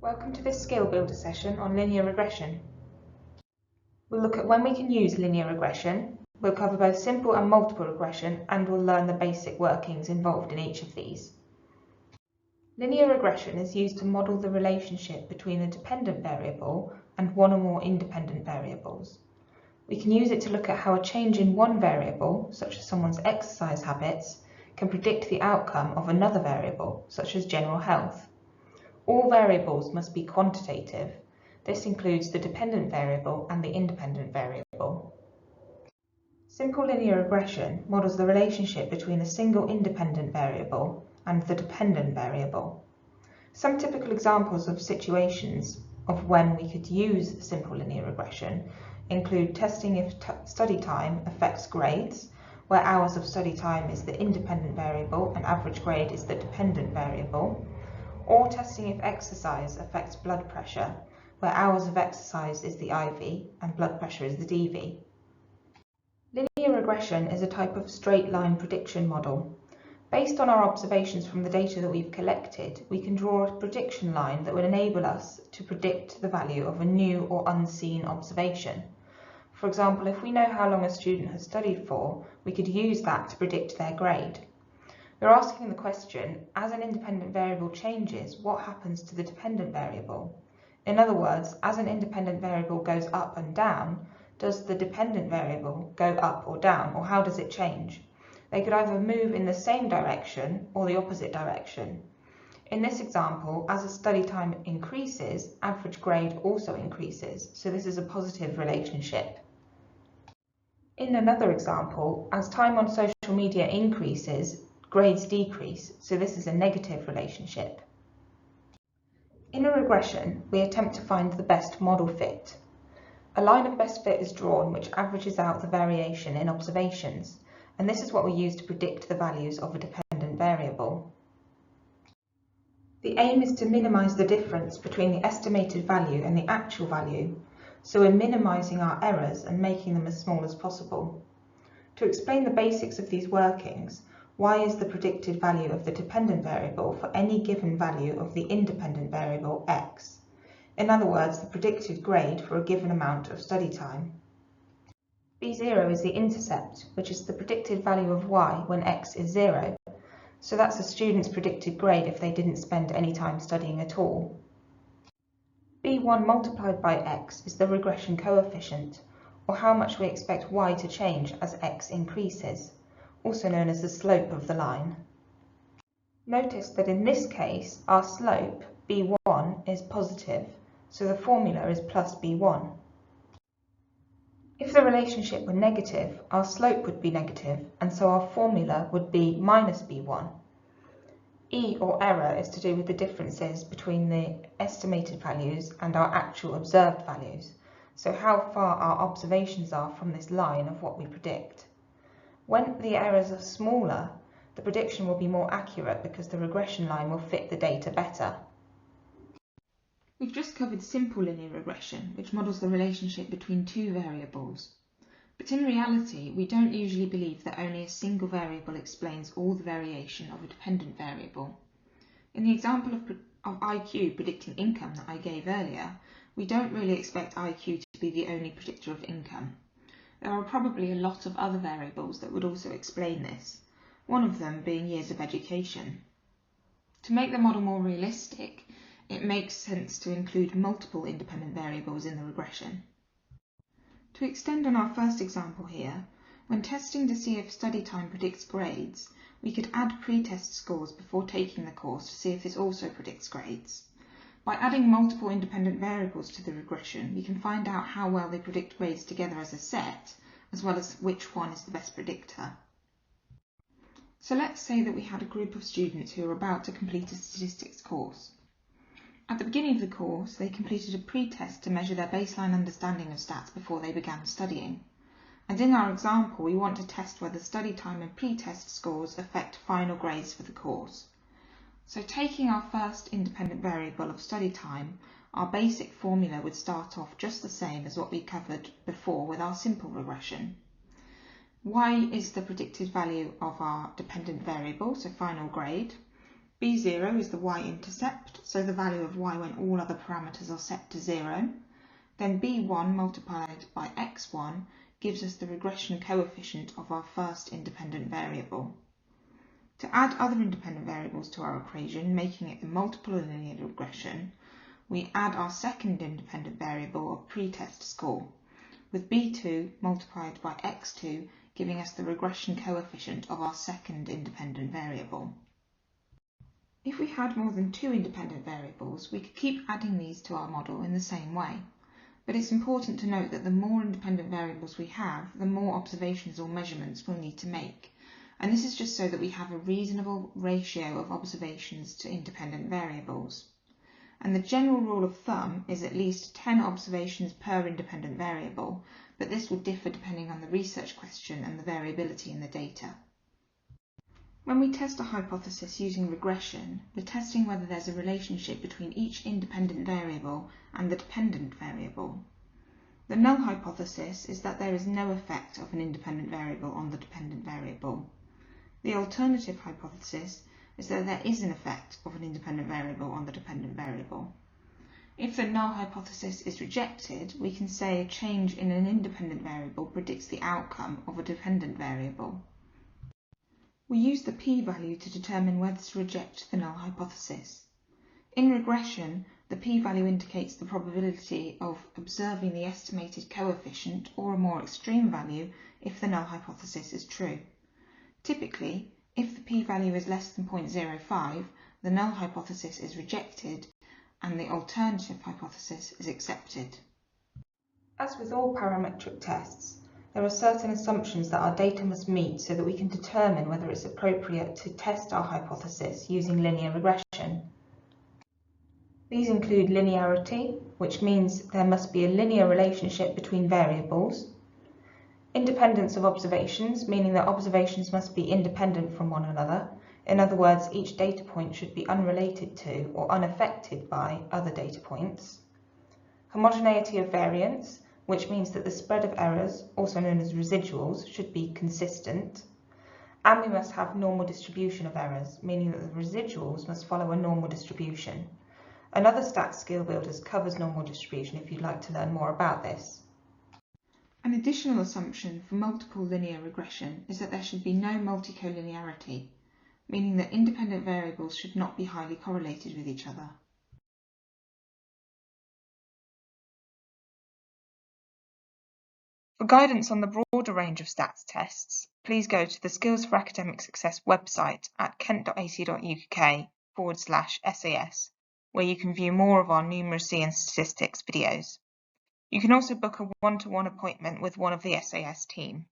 Welcome to this skill builder session on linear regression. We'll look at when we can use linear regression, we'll cover both simple and multiple regression, and we'll learn the basic workings involved in each of these. Linear regression is used to model the relationship between a dependent variable and one or more independent variables. We can use it to look at how a change in one variable, such as someone's exercise habits, can predict the outcome of another variable, such as general health. All variables must be quantitative. This includes the dependent variable and the independent variable. Simple linear regression models the relationship between a single independent variable and the dependent variable. Some typical examples of situations of when we could use simple linear regression include testing if study time affects grades, where hours of study time is the independent variable and average grade is the dependent variable, or testing if exercise affects blood pressure, where hours of exercise is the IV and blood pressure is the DV. Linear regression is a type of straight line prediction model. Based on our observations from the data that we've collected, we can draw a prediction line that would enable us to predict the value of a new or unseen observation. For example, if we know how long a student has studied for, we could use that to predict their grade. We're asking the question, as an independent variable changes, what happens to the dependent variable? In other words, as an independent variable goes up and down, does the dependent variable go up or down, or how does it change? They could either move in the same direction or the opposite direction. In this example, as a study time increases, average grade also increases, so this is a positive relationship. In another example, as time on social media increases, grades decrease, so this is a negative relationship. In a regression, we attempt to find the best model fit. A line of best fit is drawn which averages out the variation in observations, and this is what we use to predict the values of a dependent variable. The aim is to minimize the difference between the estimated value and the actual value, so we're minimizing our errors and making them as small as possible. To explain the basics of these workings, y is the predicted value of the dependent variable for any given value of the independent variable x. In other words, the predicted grade for a given amount of study time. b0 is the intercept, which is the predicted value of y when x is 0. So that's a student's predicted grade if they didn't spend any time studying at all. b1 multiplied by x is the regression coefficient, or how much we expect y to change as x increases, also known as the slope of the line. Notice that in this case, our slope, b1, is positive, so the formula is plus b1. If the relationship were negative, our slope would be negative, and so our formula would be minus b1. E, or error, is to do with the differences between the estimated values and our actual observed values, so how far our observations are from this line of what we predict. When the errors are smaller, the prediction will be more accurate because the regression line will fit the data better. We've just covered simple linear regression, which models the relationship between two variables. But in reality, we don't usually believe that only a single variable explains all the variation of a dependent variable. In the example of IQ predicting income that I gave earlier, we don't really expect IQ to be the only predictor of income. There are probably a lot of other variables that would also explain this, one of them being years of education. To make the model more realistic, it makes sense to include multiple independent variables in the regression. To extend on our first example here, when testing to see if study time predicts grades, we could add pre-test scores before taking the course to see if this also predicts grades. By adding multiple independent variables to the regression, we can find out how well they predict grades together as a set, as well as which one is the best predictor. So let's say that we had a group of students who were about to complete a statistics course. At the beginning of the course, they completed a pre-test to measure their baseline understanding of stats before they began studying. And in our example, we want to test whether study time and pre-test scores affect final grades for the course. So taking our first independent variable of study time, our basic formula would start off just the same as what we covered before with our simple regression. Y is the predicted value of our dependent variable, so final grade. b0 is the y-intercept, so the value of y when all other parameters are set to 0. Then b1 multiplied by x1 gives us the regression coefficient of our first independent variable. To add other independent variables to our equation, making it a multiple linear regression, we add our second independent variable of pretest score, with b2 multiplied by x2 giving us the regression coefficient of our second independent variable. If we had more than two independent variables, we could keep adding these to our model in the same way. But it's important to note that the more independent variables we have, the more observations or measurements we'll need to make. And this is just so that we have a reasonable ratio of observations to independent variables. And the general rule of thumb is at least 10 observations per independent variable, but this will differ depending on the research question and the variability in the data. When we test a hypothesis using regression, we're testing whether there's a relationship between each independent variable and the dependent variable. The null hypothesis is that there is no effect of an independent variable on the dependent variable. The alternative hypothesis is that there is an effect of an independent variable on the dependent variable. If the null hypothesis is rejected, we can say a change in an independent variable predicts the outcome of a dependent variable. We use the p-value to determine whether to reject the null hypothesis. In regression, the p-value indicates the probability of observing the estimated coefficient or a more extreme value if the null hypothesis is true. Typically, if the p-value is less than 0.05, the null hypothesis is rejected and the alternative hypothesis is accepted. As with all parametric tests, there are certain assumptions that our data must meet so that we can determine whether it's appropriate to test our hypothesis using linear regression. These include linearity, which means there must be a linear relationship between variables; independence of observations, meaning that observations must be independent from one another. In other words, each data point should be unrelated to or unaffected by other data points; homogeneity of variance, which means that the spread of errors, also known as residuals, should be consistent; and we must have normal distribution of errors, meaning that the residuals must follow a normal distribution. Another Stats Skill Builders covers normal distribution if you'd like to learn more about this. An additional assumption for multiple linear regression is that there should be no multicollinearity, meaning that independent variables should not be highly correlated with each other. For guidance on the broader range of stats tests, please go to the Skills for Academic Success website at kent.ac.uk/SAS, where you can view more of our numeracy and statistics videos. You can also book a one-to-one appointment with one of the SAS team.